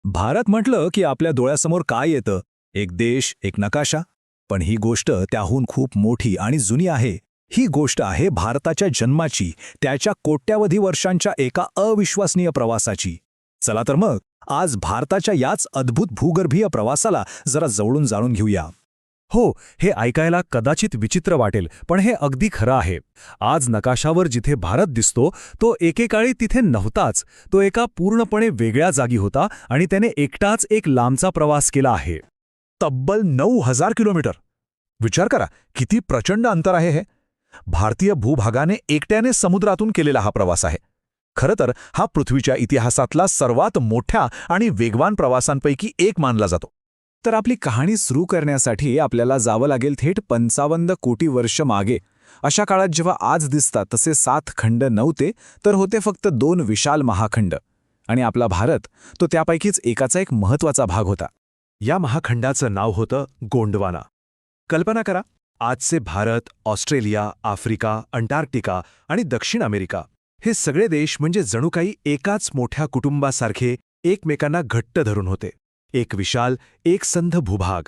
भारत म्हटलं की आपल्या डोळ्यासमोर काय येतं? एक देश, एक नकाशा. पण ही गोष्ट त्याहून खूप मोठी आणि जुनी आहे. ही गोष्ट आहे भारताच्या जन्माची, त्याच्या कोट्यावधी वर्षांच्या एका अविश्वसनीय प्रवासाची. चला तर मग आज भारताच्या याच अद्भुत भूगर्भीय प्रवासाला जरा जवळून जाणून घेऊया. हो, हे ऐकायला कदाचित विचित्र वाटेल, पण हे अगदी खरं आहे. आज नकाशावर जिथे भारत दिसतो, तो एकेकाळी तिथे नव्हताच. तो एका पूर्णपणे वेगळ्या जागी होता आणि त्याने एकटाच एक लांबचा प्रवास केला आहे. तब्बल 9,000 किलोमीटर. विचार करा, किती प्रचंड अंतर आहे हे. भारतीय भूभागाने एकट्याने समुद्रातून केलेला हा प्रवास आहे. खरं तर हा पृथ्वीच्या इतिहासातला सर्वात मोठ्या आणि वेगवान प्रवासांपैकी एक मानला जातो. तर आपली कहाणी सुरू करण्यासाठी आपल्याला जावं लागेल थेट 55 कोटी वर्ष मागे. अशा काळात जेव्हा आज दिसतात तसे 7 खंड नव्हते, तर होते फक्त 2 विशाल महाखंड. आणि आपला भारत तो त्यापैकीच एकाचा एक महत्त्वाचा भाग होता. या महाखंडाचं नाव होतं गोंडवाना. कल्पना करा, आजचे भारत, ऑस्ट्रेलिया, आफ्रिका, अंटार्क्टिका आणि दक्षिण अमेरिका हे सगळे देश म्हणजे जणू काही एकाच मोठ्या कुटुंबासारखे एकमेकांना घट्ट धरून होते. एक विशाल, एकसंध भूभाग.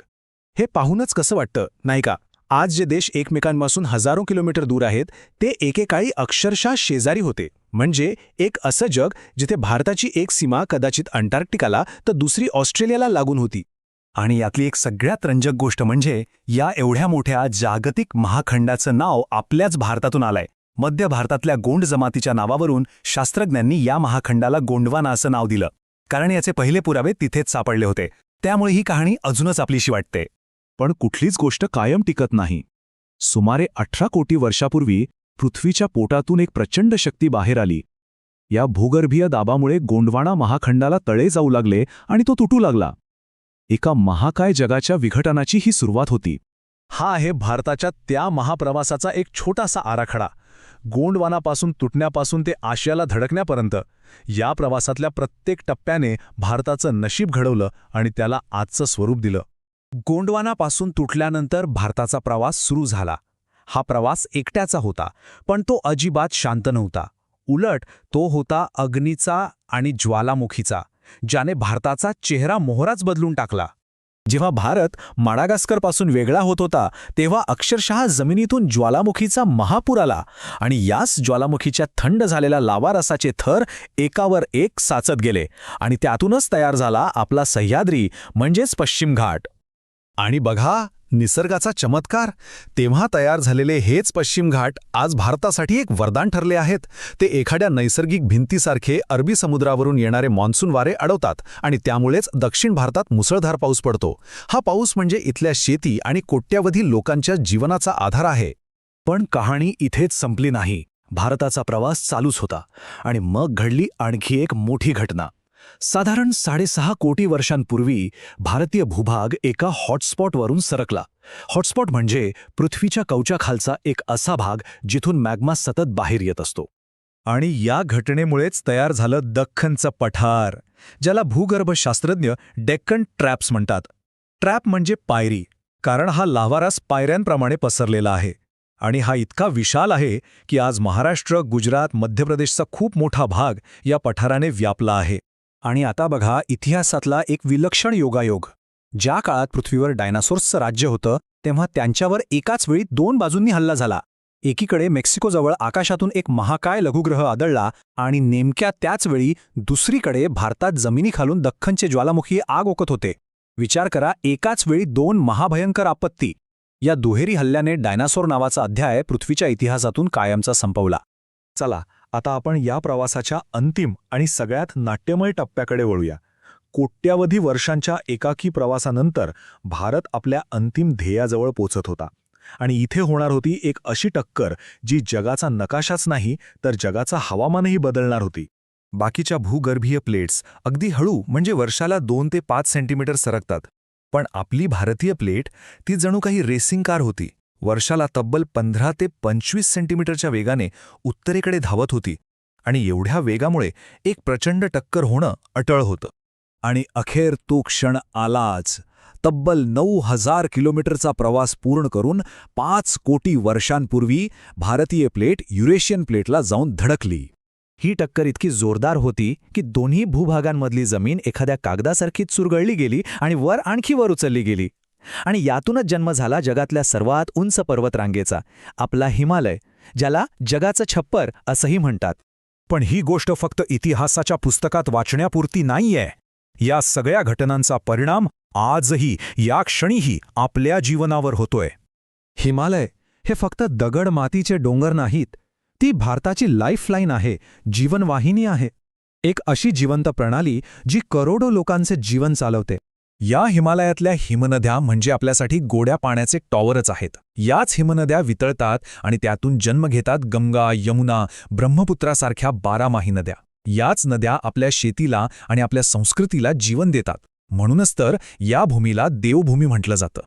हे पाहूनच कसं वाटतं, नाही का? आज जे देश एकमेकांपासून हजारो किलोमीटर दूर आहेत, ते एकेकाळी अक्षरशः शेजारी होते. म्हणजे एक असं जग जिथे भारताची एक सीमा कदाचित अंटार्क्टिकाला तर दुसरी ऑस्ट्रेलियाला लागून होती. आणि यातली एक सगळ्यात रंजक गोष्ट म्हणजे या एवढ्या मोठ्या जागतिक महाखंडाचं नाव आपल्याच भारतातून आलंय. मध्य भारतातल्या गोंड जमातीच्या नावावरून शास्त्रज्ञांनी या महाखंडाला गोंडवाना असं नाव दिलं, कारण याचे पहिले पुरावे तिथेच सापडले होते. त्यामुळे ही कहाणी अजूनच आपलीशी वाटते. पण कुठलीच गोष्ट कायम टिकत नाही. सुमारे 18 कोटी वर्षापूर्वी पृथ्वीच्या पोटातून एक प्रचंड शक्ती बाहेर आली. या भूगर्भीय दाबामुळे गोंडवाना महाखंडाला तळे जाऊ लागले आणि तो तुटू लागला. एका महाकाय जगाच्या विघटनाची ही सुरुवात होती. हा आहे भारताच्या त्या महाप्रवासाचा एक छोटासा आराखडा. गोंडवानापासून तुटण्यापासून ते आशियाला धडकण्यापर्यंत या प्रवासातल्या प्रत्येक टप्प्याने भारताचं नशीब घडवलं आणि त्याला आजचं स्वरूप दिलं. गोंडवानापासून तुटल्यानंतर भारताचा प्रवास सुरू झाला. हा प्रवास एकट्याचा होता, पण तो अजिबात शांत नव्हता. उलट तो होता अग्नीचा आणि ज्वालामुखीचा, ज्याने भारताचा चेहरा मोहराच बदलून टाकला. जेव्हा भारत माडागास्करपासून वेगळा होत होता, तेव्हा अक्षरशः जमिनीतून ज्वालामुखीचा महापूर आला आणि याच ज्वालामुखीच्या थंड झालेल्या लावारसाचे थर एकावर एक साचत गेले आणि त्यातूनच तयार झाला आपला सह्याद्री म्हणजेच पश्चिम घाट. आणि बघा, निसर्गाचा चमत्कार. तेव्हा तयार झालेले हेच पश्चिम घाट आज भारतासाठी एक वरदान ठरले आहेत. ते एखाद्या नैसर्गिक भिंतीसारखे अरबी समुद्रावरून येणारे मॉन्सून वारे अडवतात आणि त्यामुळेच दक्षिण भारतात मुसळधार पाऊस पडतो. हा पाऊस म्हणजे इथल्या शेती आणि कोट्यावधी लोकांच्या जीवनाचा आधार आहे. पण कहाणी इथेच संपली नाही. भारताचा प्रवास चालूच होता आणि मग घडली आणखी एक मोठी घटना. साधारण 6.5 कोटी वर्षांपूर्वी भारतीय भूभाग एका हॉटस्पॉटवरून सरकला. हॉटस्पॉट म्हणजे पृथ्वीच्या कवचाखालचा एक असा भाग जिथून मॅग्मा सतत बाहेर येत असतो. आणि या घटनेमुळेच तयार झालं दख्खनचं पठार, ज्याला भूगर्भशास्त्रज्ञ डेक्कन ट्रॅप्स म्हणतात. ट्रॅप म्हणजे पायरी, कारण हा लाव्हारस पायऱ्यांप्रमाणे पसरलेला आहे. आणि हा इतका विशाल आहे की आज महाराष्ट्र, गुजरात, मध्य प्रदेशचा खूप मोठा भाग या पठाराने व्यापला आहे. आणि आता बघा इतिहासातला एक विलक्षण योगायोग. ज्या काळात पृथ्वीवर डायनासोर्सचं राज्य होतं, तेव्हा त्यांच्यावर एकाच वेळी 2 बाजूंनी हल्ला झाला. एकीकडे मेक्सिकोजवळ आकाशातून एक महाकाय लघुग्रह आदळला आणि नेमक्या त्याच वेळी दुसरीकडे भारतात जमिनीखालून दख्खनचे ज्वालामुखी आग ओकत होते. विचार करा, एकाच वेळी 2 महाभयंकर आपत्ती. या दुहेरी हल्ल्याने डायनासोर नावाचा अध्याय पृथ्वीच्या इतिहासातून कायमचा संपवला. चला, आता आपण या प्रवासाच्या अंतिम आणि सगळ्यात नाट्यमय टप्प्याकडे वळूया. कोट्यावधी वर्षांच्या एकाकी प्रवासानंतर भारत आपल्या अंतिम ध्येयाजवळ पोचत होता. आणि इथे होणार होती एक अशी टक्कर जी जगाचा नकाशाच नाही तर जगाचा हवामानही बदलणार होती. बाकीच्या भूगर्भीय प्लेट्स अगदी हळू म्हणजे वर्षाला 2 ते 5 सेंटीमीटर सरकतात. पण आपली भारतीय प्लेट ती जणू काही रेसिंग कार होती. वर्षाला तब्बल 15 ते 25 सेंटीमीटरच्या वेगाने उत्तरेकडे धावत होती. आणि एवढ्या वेगामुळे एक प्रचंड टक्कर होणं अटळ होतं. आणि अखेर तो क्षण आलाच. तब्बल 9,000 किलोमीटरचा प्रवास पूर्ण करून 5 कोटी वर्षांपूर्वी भारतीय प्लेट युरेशियन प्लेटला जाऊन धडकली. ही टक्कर इतकी जोरदार होती की दोन्ही भूभागांमधली जमीन एखाद्या कागदासारखी चुरगळली गेली आणि वर आणखी वर उचलली गेली. आणि यातूनच जन्म झाला जगातल्या सर्वात उंच पर्वतरांगेचा, आपला हिमालय, ज्याला जगाचं छप्पर असंही म्हणतात. पण ही गोष्ट फक्त इतिहासाच्या पुस्तकात वाचण्यापुरती नाहीये. या सगळ्या घटनांचा परिणाम आजही, या क्षणीही आपल्या जीवनावर होतोय. हिमालय हे फक्त दगड मातीचे डोंगर नाहीत, ती भारताची लाईफलाईन आहे, जीवनवाहिनी आहे. एक अशी जिवंत प्रणाली जी करोडो लोकांचे जीवन चालवते. या हिमालयातल्या हिमनद्या म्हणजे आपल्यासाठी गोड्या पाण्याचे टॉवरच आहेत. याच हिमनद्या वितळतात आणि त्यातून जन्म घेतात गंगा, यमुना, ब्रह्मपुत्रासारख्या 12माही नद्या. याच नद्या आपल्या शेतीला आणि आपल्या संस्कृतीला जीवन देतात. म्हणूनच तर या भूमीला देवभूमी म्हटलं जातं.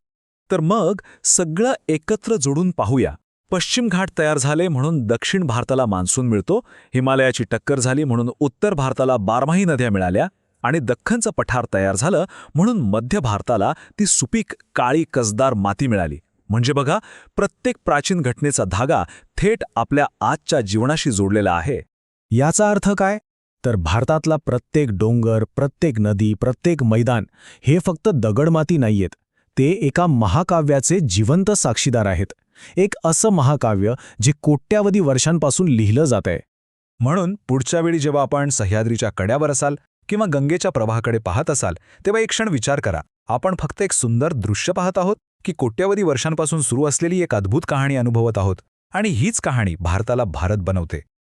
तर मग सगळं एकत्र जोडून पाहूया. पश्चिम घाट तयार झाले म्हणून दक्षिण भारताला मान्सून मिळतो, हिमालयाची टक्कर झाली म्हणून उत्तर भारताला 12माही नद्या मिळाल्या, आणि दख्खनचं पठार तयार झालं म्हणून मध्य भारताला ती सुपीक काळी कसदार माती मिळाली. म्हणजे बघा, प्रत्येक प्राचीन घटनेचा धागा थेट आपल्या आजच्या जीवनाशी जोडलेला आहे. याचा अर्थ काय? तर भारतातला प्रत्येक डोंगर, प्रत्येक नदी, प्रत्येक मैदान हे फक्त दगडमाती नाहीयेत. ते एका महाकाव्याचे जिवंत साक्षीदार आहेत. एक असं महाकाव्य जे कोट्यावधी वर्षांपासून लिहिलं जातंय. म्हणून पुढच्या वेळी जेव्हा आपण सह्याद्रीच्या कड्यावर असाल किंवा गंगेच्या प्रवाहाकडे पाहत असाल, तेव्हा एक क्षण विचार करा, आपण फक्त एक सुंदर दृश्य पाहत आहोत की कोट्यावधी वर्षांपासून सुरू असलेली एक अद्भुत कहाणी अनुभवत आहोत. आणि हीच कहाणी भारताला भारत बनवते.